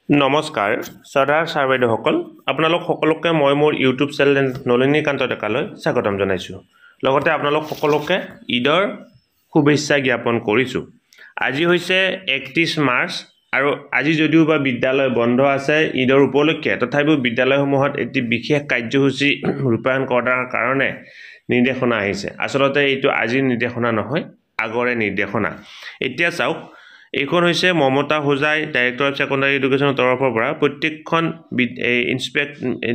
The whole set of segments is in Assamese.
নমস্কাৰ সদাৰ ছাৰ বাইদেউসকল আপোনালোক সকলোকে মই মোৰ ইউটিউব চেনেল নলিনীকান্ত ডেকালৈ স্বাগতম জনাইছোঁ লগতে আপোনালোক সকলোকে ঈদৰ শুভেচ্ছা জ্ঞাপন কৰিছোঁ আজি হৈছে 31 মাৰ্চ আৰু আজি যদিও বা বিদ্যালয় বন্ধ আছে ঈদৰ উপলক্ষে তথাপিও বিদ্যালয়সমূহত এটি বিশেষ কাৰ্যসূচী ৰূপায়ণ কৰাৰ কাৰণে নিৰ্দেশনা আহিছে আসলতে এইটো আজি নিৰ্দেশনা নহয় আগৰে নিৰ্দেশনা এতিয়া চাওক এইখন হৈছে Mamata Hojai director of secondary এডুকেশ্যনৰ তৰফৰ পৰা প্ৰত্যেকখন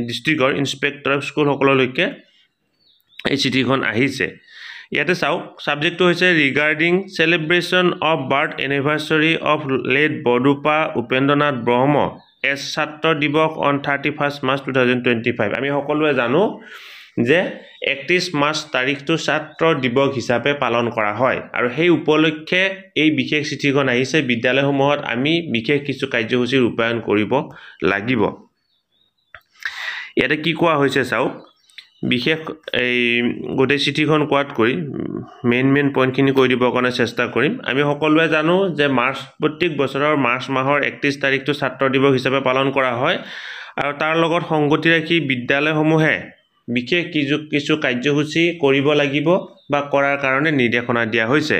ডিস্ট্ৰিক্টৰ ইনস্পেক্টৰ অফ স্কুল সকললৈকে এই চিঠিখন আহিছে ইয়াতে চাওক সাবজেক্টটো হৈছে regarding celebration of birth anniversary of late Bodofa Upendranath Brahma as ছাত্ৰ দিৱস অন 31 মাৰ্চ 2025 আমি সকলোৱে জানো যে 31 মাৰ্চ তাৰিখটো ছাত্ৰ দিৱস হিচাপে পালন কৰা হয় আৰু সেই উপলক্ষে এই বিশেষ চিঠিখন আহিছে বিদ্যালয়সমূহত আমি বিশেষ কিছু কাৰ্যসূচী ৰূপায়ণ কৰিব লাগিব ইয়াতে কি কোৱা হৈছে চাওক বিশেষ এই গোটেই চিঠিখন কোৱাত কৰি মেইন পইণ্টখিনি কৈ দিব কাৰণে চেষ্টা কৰিম আমি সকলোৱে জানো যে মাৰ্চ প্ৰত্যেক বছৰৰ মাৰ্চ মাহৰ 31 তাৰিখটো ছাত্ৰ দিৱস হিচাপে পালন কৰা হয় আৰু তাৰ লগত সংগতি ৰাখি বিদ্যালয়সমূহে বিশেষ কিছু কাৰ্যসূচী কৰিব লাগিব বা কৰাৰ কাৰণে নিৰ্দেশনা দিয়া হৈছে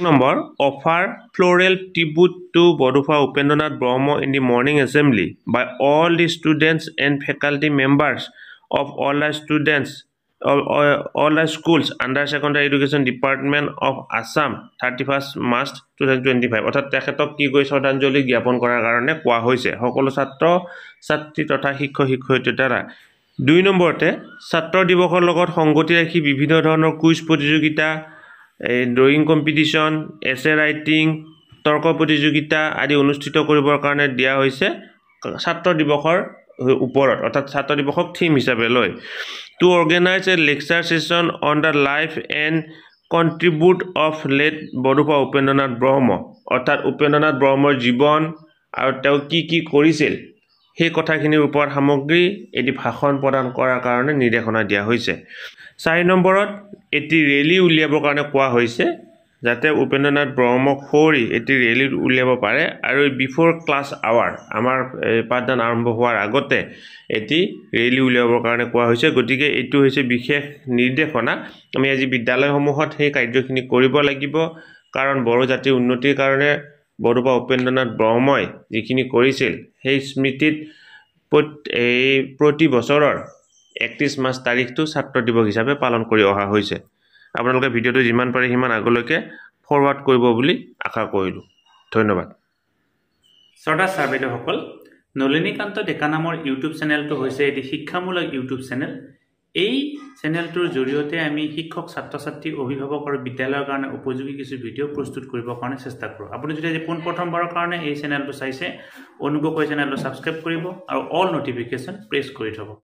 number offer floral tribute to Bodofa Upendranath Brahma in the morning assembly by all the students and faculty members of all the students all the schools under secondary education department of Assam 31st March 2025 অৰ্থাৎ তেখেতক কি গৈ শ্ৰদ্ধাঞ্জলি জ্ঞাপন কৰাৰ কাৰণে কোৱা হৈছে সকলো ছাত্ৰ ছাত্ৰী তথা শিক্ষক শিক্ষয়িত্ৰীৰ দ্বাৰা 2 নম্বৰতে ছাত্ৰ দিৱসৰ লগত সংগতি ৰাখি বিভিন্ন ধৰণৰ কুইজ প্ৰতিযোগিতা ড্ৰয়িং কম্পিটিশন এছে ৰাইটিং তৰ্ক প্ৰতিযোগিতা আদি অনুষ্ঠিত কৰিবৰ কাৰণে দিয়া হৈছে ছাত্ৰ দিৱসৰ উপৰত অৰ্থাৎ ছাত্ৰ দিৱসক থিম হিচাপে লয় to organize a lecture session on the life and contribute of late Bodofa Upendranath Brahma অৰ্থাৎ উপেন্দ্ৰনাথ ব্ৰহ্মৰ জীৱন আৰু তেওঁ কি কৰিছিল সেই কথাখিনিৰ ওপৰত সামগ্ৰী এটি ভাষণ প্ৰদান কৰাৰ কাৰণে নিৰ্দেশনা দিয়া হৈছে 4 নম্বৰত এটি ৰেলী উলিয়াবৰ কাৰণে কোৱা হৈছে যাতে উপেন্দ্ৰনাথ ব্ৰহ্মক সৰি এটি ৰেলী উলিয়াব পাৰে আৰু বিফৰ ক্লাছ আৱাৰ আমাৰ পাঠদান আৰম্ভ হোৱাৰ আগতে এটি ৰেলী উলিয়াবৰ কাৰণে কোৱা হৈছে গতিকে এইটো হৈছে বিশেষ নিৰ্দেশনা আমি আজি বিদ্যালয়সমূহত সেই কাৰ্যখিনি কৰিব লাগিব কাৰণ বড়ো জাতিৰ উন্নতিৰ কাৰণে বৰদুপা উপেন্দ্ৰনাথ ব্ৰহ্মই যিখিনি কৰিছিল সেই স্মৃতিত প্ৰতি বছৰৰ 31 মাৰ্চ তাৰিখটো ছাত্ৰ দিৱস হিচাপে পালন কৰি অহা হৈছে আপোনালোকে ভিডিওটো যিমান পাৰে সিমান আগলৈকে ফৰৱাৰ্ড কৰিব বুলি আশা কৰিলোঁ ধন্যবাদ শ্ৰদ্ধা ছাৰ বাইদেউসকল নলিনীকান্ত ডেকা নামৰ ইউটিউব চেনেলটো হৈছে এটি শিক্ষামূলক ইউটিউব চেনেল এই চেনেলটোৰ জৰিয়তে আমি শিক্ষক ছাত্ৰ ছাত্ৰী অভিভাৱক আৰু বিদ্যালয়ৰ কাৰণে উপযোগী কিছু ভিডিঅ' প্ৰস্তুত কৰিবৰ কাৰণে চেষ্টা কৰোঁ আপুনি যদি আজি প্ৰথমবাৰৰ কাৰণে এই চেনেলটো চাইছে অনুগ্ৰহ কৰি চেনেলটো ছাবস্ক্ৰাইব কৰিব আৰু অল নটিফিকেশ্যন প্ৰেছ কৰি থ'ব